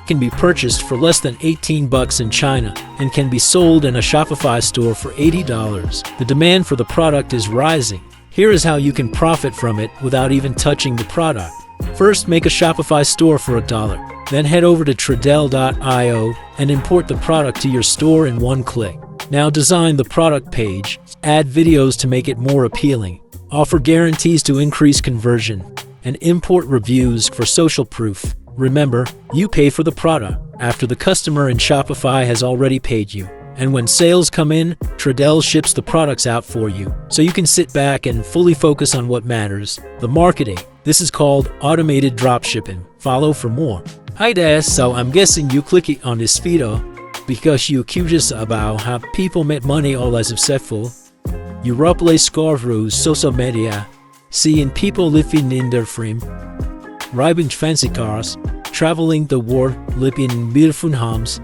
can be purchased for less than $18 in China and can be sold in a Shopify store for $80. The demand for the product is rising. Here is how you can profit from it without even touching the product. First, make a Shopify store for $1. Then head over to Tradell.io and import the product to your store in one click. Now design the product page, add videos to make it more appealing, offer guarantees to increase conversion, and import reviews for social proof. Remember, you pay for the product after the customer in Shopify has already paid you. And when sales come in, Tradell ships the products out for you, so you can sit back and fully focus on what matters, the marketing. This is called automated dropshipping. Follow for more. Hi there, so I'm guessing you clicked on this video because you're curious about how people make money all as successful. You probably scroll through social media, seeing people living in their frame, driving fancy cars, traveling the world, living in beautiful homes,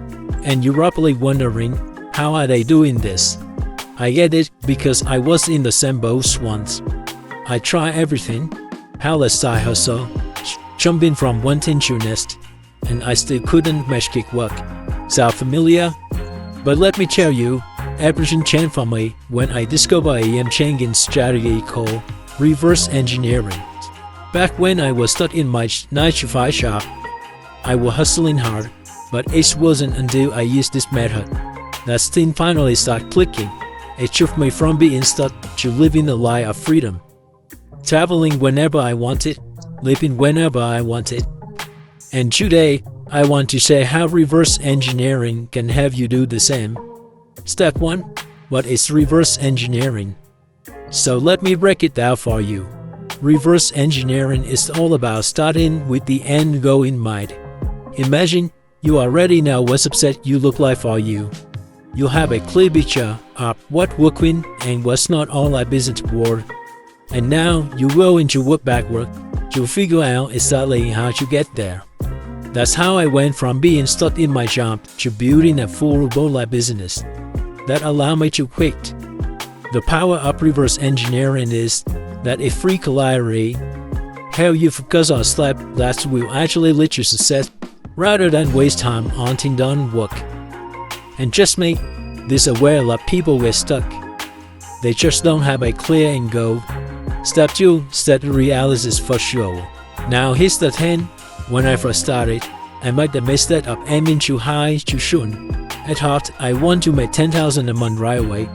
and you're probably wondering, how are they doing this? I get it because I was in the same boat once. I try everything, hella side hustle, jumping from one thing to next, and I still couldn't make it work. Sound familiar? But let me tell you, everything changed for me when I discovered a changing strategy called reverse engineering. Back when I was stuck in my 9-to-5 shop, I was hustling hard, but it wasn't until I used this method that things finally started clicking. It took me from being stuck to living a life of freedom, traveling whenever I wanted, living whenever I wanted. And today, I want to say how reverse engineering can have you do the same. Step 1. What is reverse engineering? So let me break it down for you. Reverse engineering is all about starting with the end goal in mind. Imagine you already know what subset you look like for you. You have a clear picture of what working and what's not all our business world. And now you go into work backward to figure out exactly how to get there. That's how I went from being stuck in my job to building a full online business that allowed me to quit. The power of reverse engineering is that a free clarity, how you focus on steps that will actually lead to success rather than waste time on done work. And just me, this aware that people get stuck. They just don't have a clear end goal. Step 2, set the realities for sure. Now here's the 10. When I first started, I made the mistake of aiming too high too soon. I thought I want to make $10,000 a month right away.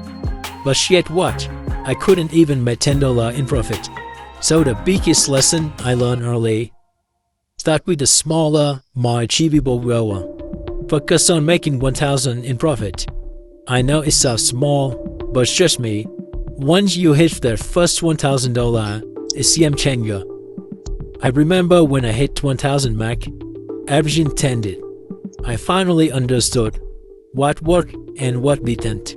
But yet what? I couldn't even make $10 in profit. So the biggest lesson I learned early: start with a smaller, more achievable goal. Focus on making $1,000 in profit. I know it sounds small, but trust me, once you hit the first $1,000, it's game changer. I remember when I hit 1,000 Mac, everything tended. I finally understood what worked and what didn't.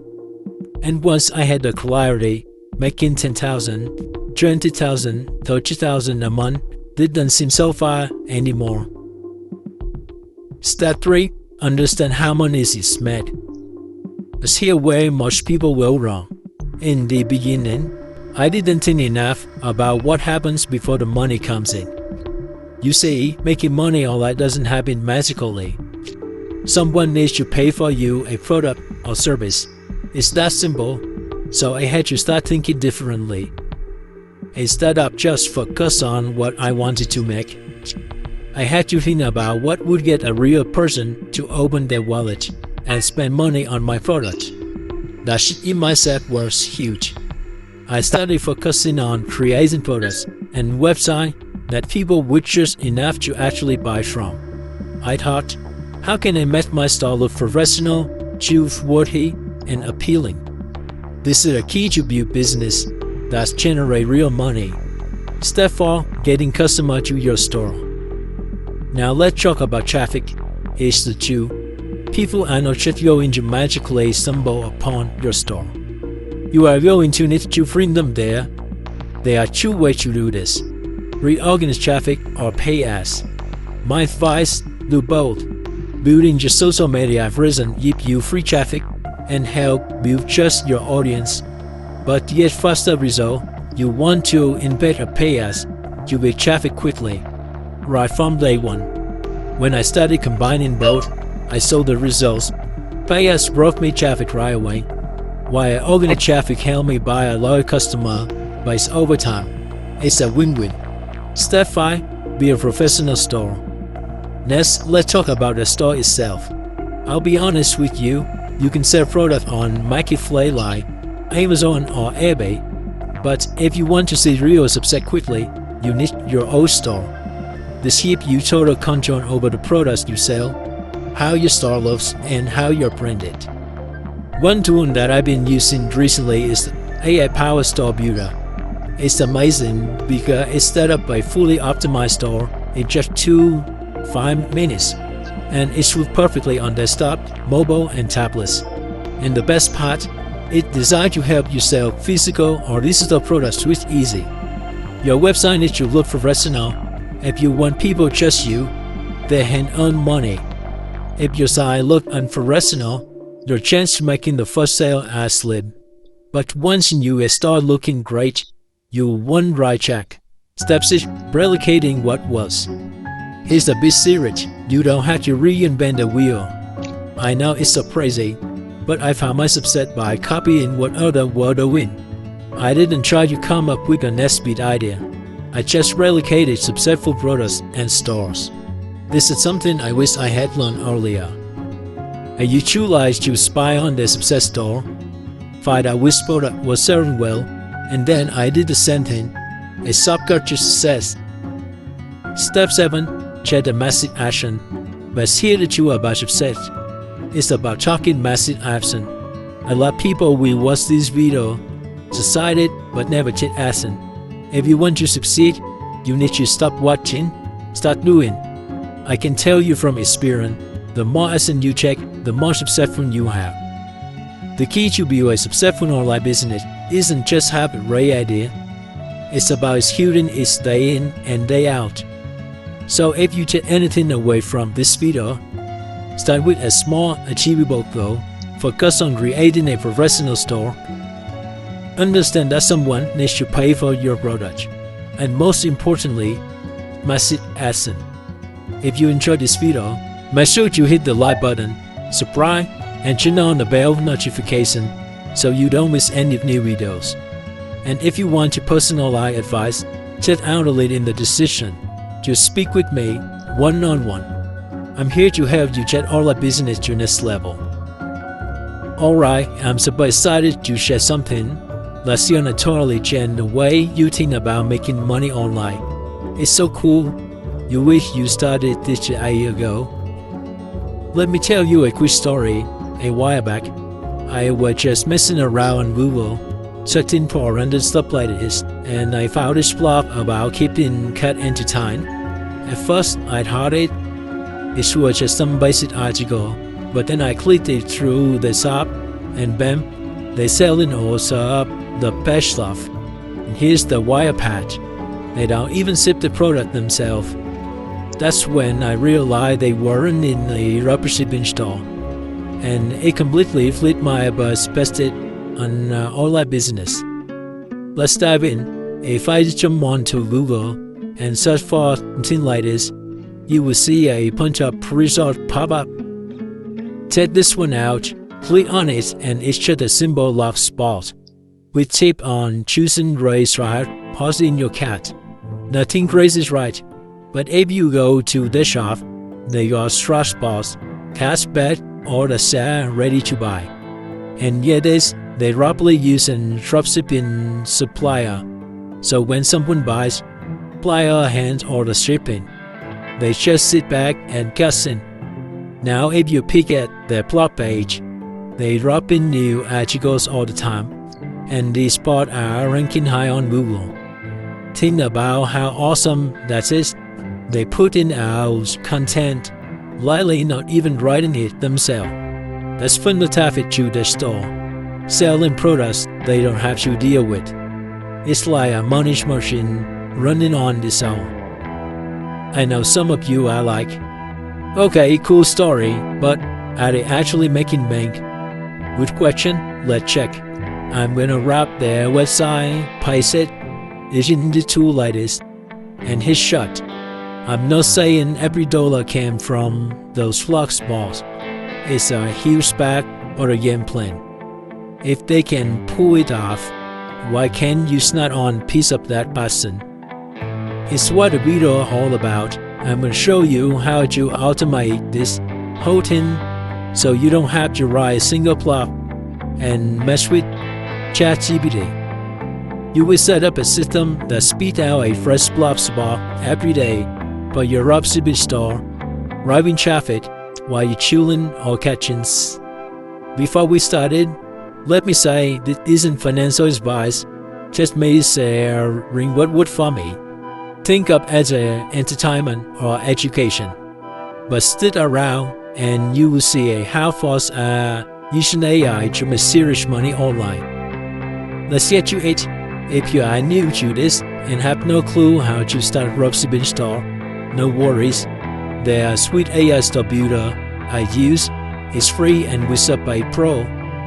And once I had the clarity, making 10,000, 20,000, 30,000 a month didn't seem so far anymore. Step 3. Understand how money is made. It's here where most people go wrong. In the beginning, I didn't think enough about what happens before the money comes in. You see, making money all that doesn't happen magically. Someone needs to pay for you a product or service. It's that simple. So I had to start thinking differently. Instead of just focus on what I wanted to make, I had to think about what would get a real person to open their wallet and spend money on my product. That shit in myself was huge. I started focusing on creating products and websites that people would trust enough to actually buy from. I thought, how can I make my store look professional, truthworthy, and appealing? This is a key to build business that generate real money. Step 4. Getting customer to your store. Now let's talk about traffic. Here's the 2. People are not just going to magically stumble upon your store. You are going to need to bring them there. There are 2 ways to do this: reorganize traffic or pay ads. My advice: do both. Building your social media presence gives you free traffic and help build just your audience. But to get faster result, you want to embed a pay ads to get traffic quickly, right from day one. When I started combining both, I saw the results. Payas brought me traffic right away, while organic traffic held me by a loyal customer base over time. It's a win-win. Step 5. Be a professional store. Next, let's talk about the store itself. I'll be honest with you, you can sell product on marketplace like Amazon or eBay, but if you want to see real success quickly, you need your own store. This gives you total control over the products you sell, how your store looks, and how you're branded. One tool that I've been using recently is the AI-powered store builder. It's amazing because it's set up a fully optimized store in just 2-5 minutes, and it's works perfectly on desktop, mobile, and tablets. And the best part, it's designed to help you sell physical or digital products with easy. Your website needs to look professional. If you want people to trust you, they hand-earn money. If your site looks unprofessional, your chance of making the first sale are slim. But once you start looking great, you one right check. Step 6. Replicating what was. Here's the big secret. You don't have to reinvent the wheel. I know it's surprising, but I found my success by copying what others were doing. I didn't try to come up with a next big idea. I just replicated successful products and stores. This is something I wish I had learned earlier. I utilize to spy on the success store, find out which product was selling well, and then I did the same thing. A shortcut to success. Step 7. Check the massive action. But here the truth about success. It's about talking massive action. A lot of people will watch this video, decided but never take action. If you want to succeed, you need to stop watching, start doing. I can tell you from experience, the more action you take, the more successful you have. The key to build a successful online business isn't just have a great idea. It's about executing it day in and day out. So if you take anything away from this video, start with a small, achievable goal. Focus on creating a professional store. Understand that someone needs to pay for your product. And most importantly, massive action. If you enjoyed this video, make sure to hit the like button, subscribe, and turn on the bell notification so you don't miss any new videos. And if you want to personalize advice, check out the link in the description to speak with me one-on-one. I'm here to help you take online business to the next level. Alright, I'm super excited to share something that's gonna totally change the way you think about making money online. It's so cool. You wish you started this a year ago. Let me tell you a quick story. A while back, I was just messing around on Google, searching for random stuff like this, and I found this blog about keeping cat entertained. At first, I thought it was just some basic article, but then I clicked it through the shop, and bam, they selling all up the best stuff. And here's the wire patch. They don't even ship the product themselves. That's when I realized they weren't in a rubber shipping store, and it completely flipped my perspective on online business. Let's dive in. If I jump onto Google and search for something like this, you will see a bunch of results pop up. Take this one out, click on it, and it's just a simple love spot. We tip on choosing race right, pause in your cat. Nothing crazy is right. But if you go to the shop, they got straw spots, cash bed, or the sale ready to buy. And yet they roughly use a dropshipping supplier. So when someone buys, supplier hands or the shipping, they just sit back and cash in. Now if you pick at their blog page, they drop in new articles all the time, and these spots are ranking high on Google. Think about how awesome that is. They put in our content, likely not even writing it themselves. That's funnel traffic to the store, selling products they don't have to deal with. It's like a money machine running on its own. I know some of you are like, okay, cool story, but are they actually making bank? Good question, let's check. I'm gonna wrap their website, paste it, into the tool like this, and hit shut. I'm not saying every dollar came from those flux balls. It's a huge back or a game plan. If they can pull it off, why can't you snap on piece of that button? It's what the video all about. I'm going to show you how to automate this whole thing so you don't have to write a single plot and mess with ChatGPT. You will set up a system that spits out a fresh blob spot every day for your dropshipping store, driving traffic while you're chilling or catching. Before we started, let me say this isn't financial advice, just may say ring what would for me. Think of as entertainment or education. But stick around and you will see how fast using AI to make serious money online. Let's get to it. If you are new to this and have no clue how to start a dropshipping store, no worries. The sweet AI store builder I use is free and with Sub by Pro.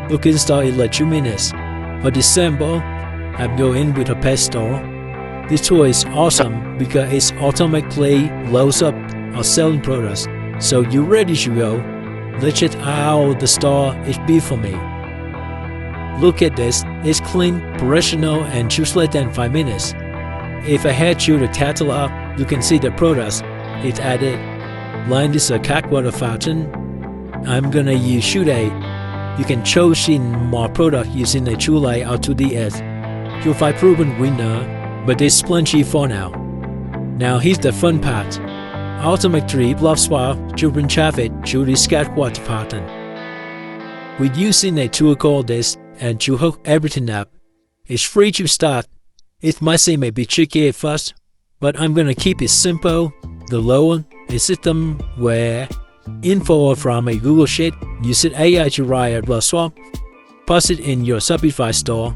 You can install in like 2 minutes. For example, I'm going with a pet store. This tool is awesome because it automatically loads up our selling products. So you're ready to go. Let's check out the store is built for me. Look at this, it's clean, professional, and just less than 5 minutes. If I head to the catalog, you can see the products it's added. Line is a cat water fountain. I'm gonna use shoe day. You can choose in more product using a tool like Auto-DS. You'll find proven winner, but it's plenty for now. Now here's the fun part. Automatically block swap children traffic to this cat water fountain. We're using a tool called this and to hook everything up. It's free to start. It might seem a bit tricky at first, but I'm gonna keep it simple. The lower a system where info from a Google Sheet, use AI to write a block swap, post it in your Shopify store.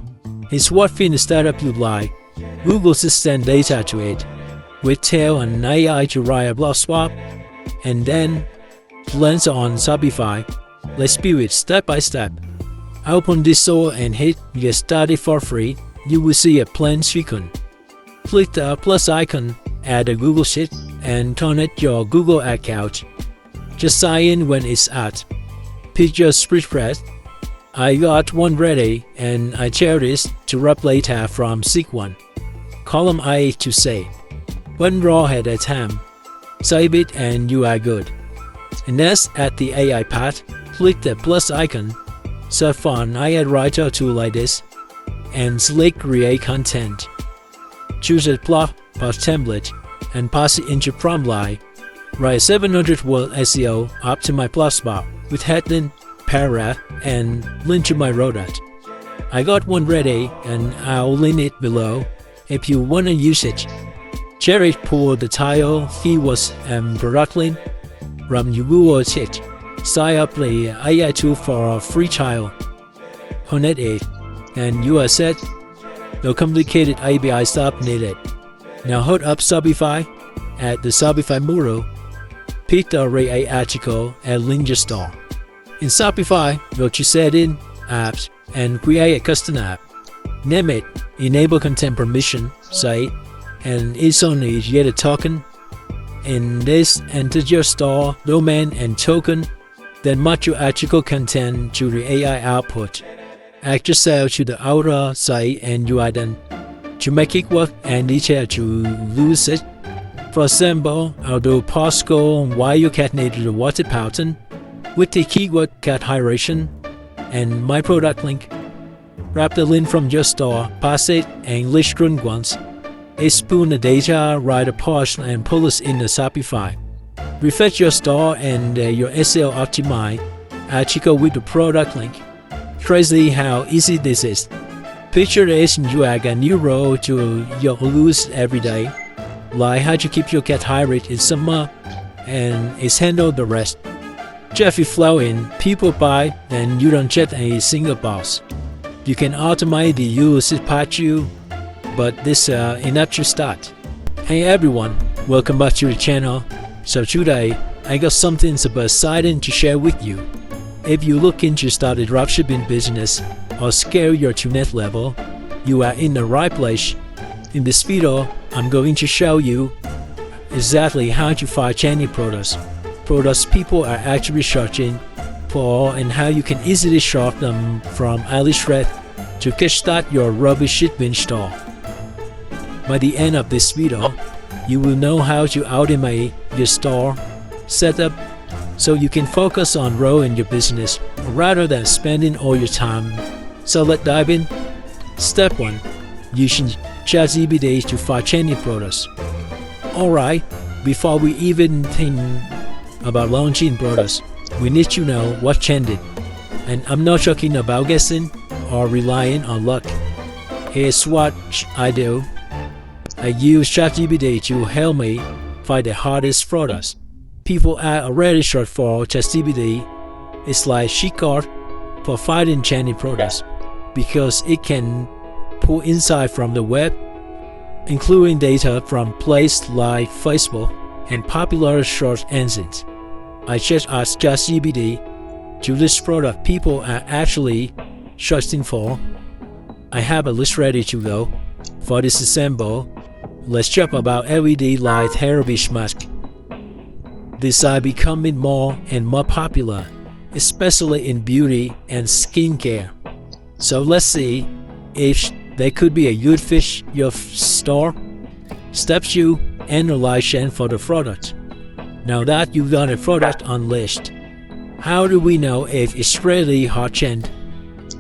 It's what fitness startup you like. Google send data to it. We tell an AI to write a block swap, and then plans on Shopify. Let's build it step by step. Open this store and hit Get Started for free. You will see a plan screen. Click the plus icon, add a Google Sheet, and connect your Google account. Just sign in when it's out. Pick your spreadsheet. I got one ready, and I share this to wrap later from Seek1. Column I to save. One raw at a time. Save it and you are good. And next, at the AI part, click the plus icon. Search for an AI writer tool like this, and select Create Content. Choose a blog or template, and pass it into prompt line. Write 700-word SEO up to my blog spot with heading, paragraph, and link to my product. I got one ready, and I'll link it below if you want to use it. Cherry pull the title, keywords, and product link from your Google Sheet. Sign up the AI tool for a free trial. Connect it, and you are set. No complicated API stuff needed. Now hold up Shopify, add the Shopify module, pick the array article, and link your store. In Shopify, go to Settings, Apps, and create a custom app. Name it, enable content permission, say, and it's only get a token. In this, enter your store, domain, and token. Then match your article content to the AI output. Add your cell to the outer site and you are done. To make it work and detail to lose it. For example, I'll do postcode while you cat needed the water fountain with the keyword cat hydration and my product link. Grab the link from your store, pass it, and list run once. Export the data, write a post, and pull it in the Shopify. Refresh your store and your SEO optimized article with the product link. Crazy how easy this is. Picture this, you add a new role to your lose every day, like how to keep your cat hydrated in summer, and it's handle the rest. Traffic flow in, people buy, then you don't check a single box. You can automate the use part you, but this enough to start. Hey everyone, welcome back to the channel. So today, I got something super exciting to share with you. If you're looking to start a dropshipping business or scale your to next level, you are in the right place. In this video, I'm going to show you exactly how to find Chinese products people are actually searching for, and how you can easily shop them from AliExpress to kickstart your rubbish shipping store. By the end of this video, you will know how to automate your store setup so you can focus on growing your business rather than spending all your time. So let's dive in. Step 1. Using ChatGPT to find Chinese products. Alright, before we even think about launching products, we need to know what's trending. And I'm not talking about guessing or relying on luck. Here's what I do. I use ChatGPT to help me find the hottest products. People are already searching for ChatGPT. It's like shortcut for finding Chinese products because it can pull insight from the web, including data from places like Facebook and popular search engines. I just ask ChatGPT to list product people are actually searching for. I have a list ready to go. For this example, let's talk about LED light therapy mask. These are becoming more and more popular, especially in beauty and skincare. So let's see if they could be a good fit your store. Step 2. Analyze trend for the product. Now that you've got a product on list, how do we know if it's really hot trend?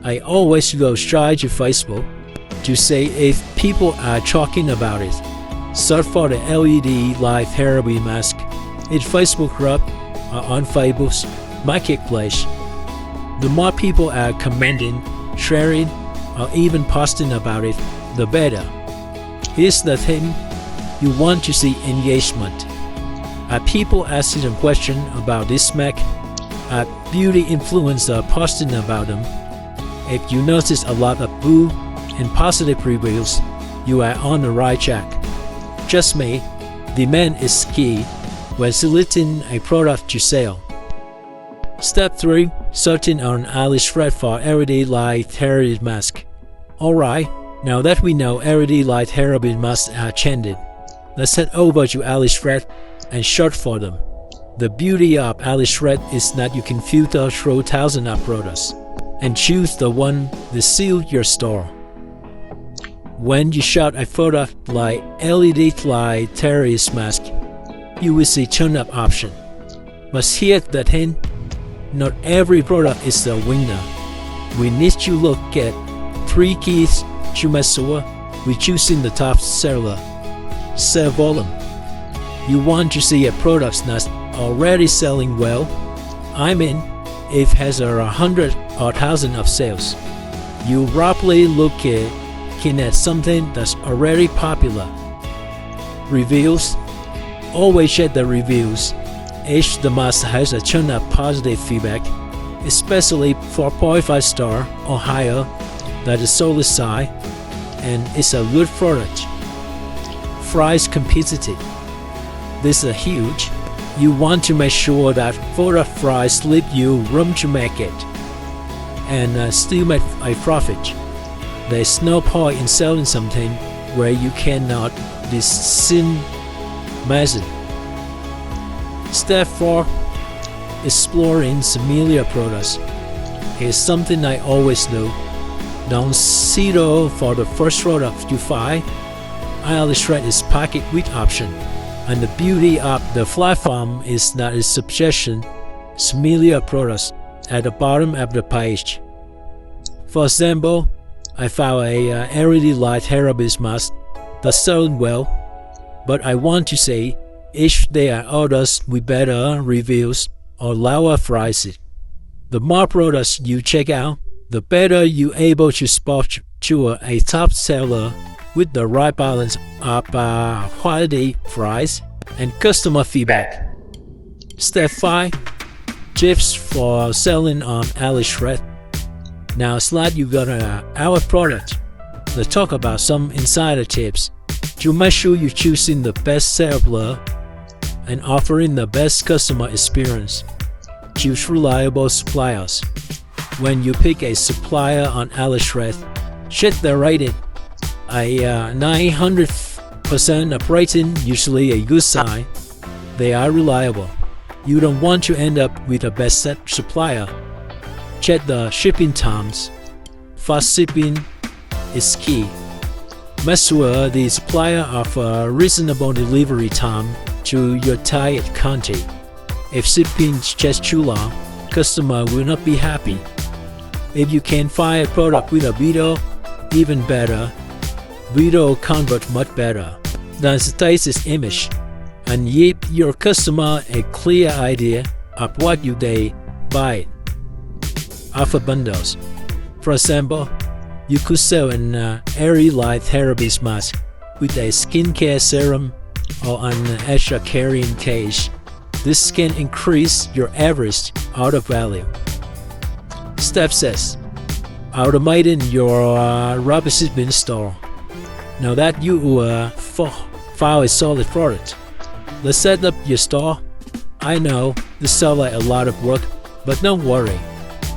I always go straight to Facebook to see if people are talking about it. Search for the LED light therapy mask in Facebook group or on Facebook's marketplace. The more people are commenting, sharing, or even posting about it, the better. Here's the thing, you want to see engagement. Are people asking a question about this mask? Are beauty influencers posting about them? If you notice a lot of good and positive reviews, you are on the right track. Trust me, demand is key when selecting a product to sell. Step 3. Searching on AliExpress for LED light therapy mask. Alright, now that we know LED light therapy masks are trending, let's head over to AliExpress and search for them. The beauty of AliExpress is that you can filter through thousands of products and choose the one that suits your store. When you shop a product like LED light therapy mask, you will see ton of options. But here's the thing, not every product is a winner. We need to look at 3 keys to make sure we're choosing the top seller. Sell volume. You want to see a product that's already selling well. I mean, if it has 100 or 1,000 of sales. You roughly looking at something that's already popular. Reviews. Always check the reviews. Each the mask has a ton of positive feedback, especially 4.5 star or higher. That is solid side, and it's a good product. Price competitive. This is huge. You want to make sure that product price leave you room to make it and still make a profit. There's no point in selling something where you cannot imagine. Step 4. Exploring familiar products. Here's something I always do. Don't settle for the first product you find. AliExpress is packed with options, and the beauty of the platform is that it suggests familiar products at the bottom of the page. For example, I found a LED light therapy mask that's selling well, but I want to see if there are others with better reviews or lower prices. The more products you check out, the better you're able to spot a top seller with the right balance of quality, price, and customer feedback. Step 5. Tips for selling on AliExpress. Now it's like you got our product. Let's talk about some insider tips to make sure you're choosing the best seller and offering the best customer experience. Choose reliable suppliers. When you pick a supplier on AliExpress, check their rating. A 900 percent of rating usually a good sign. They are reliable. You don't want to end up with a bad supplier. Check the shipping times. Fast shipping is key. Make sure the supplier offers a reasonable delivery time to your target country. If shipping takes too long, customer will not be happy. If you can find a product with a video, even better. Video convert much better than static image, and give your customer a clear idea of what they buy. Offer bundles. For example, you could sell an airy light therapy mask with a skincare serum or an extra carrying case. This can increase your average order value. Step 6. Automating your rapid shipping store. Now that you file a solid product, let's set up your store. I know this sounds like a lot of work, but don't worry.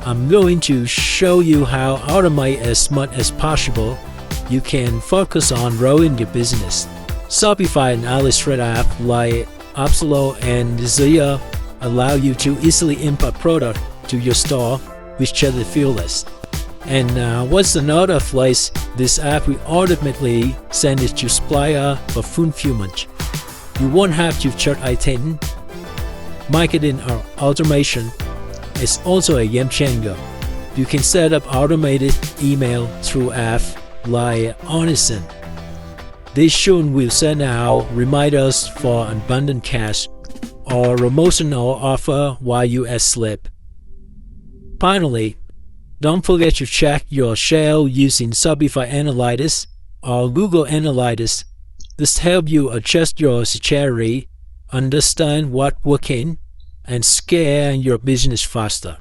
I'm going to show you how to automate as much as possible. You can focus on growing your business. Shopify and Illustrator apps like Upslow and Zia allow you to easily import product to your store with ChatGPT. And what's another place this app will automatically send it to supplier for fulfillment. You won't have to chart item. Marketing or automation is also a game changer. You can set up automated email through apps like Honest. This soon will send out reminders for abundant cash or promotional offer while you sleep. Finally, don't forget to check your sale using Shopify Analytics or Google Analytics. This helps you adjust your strategy, understand what's working, and scale your business faster.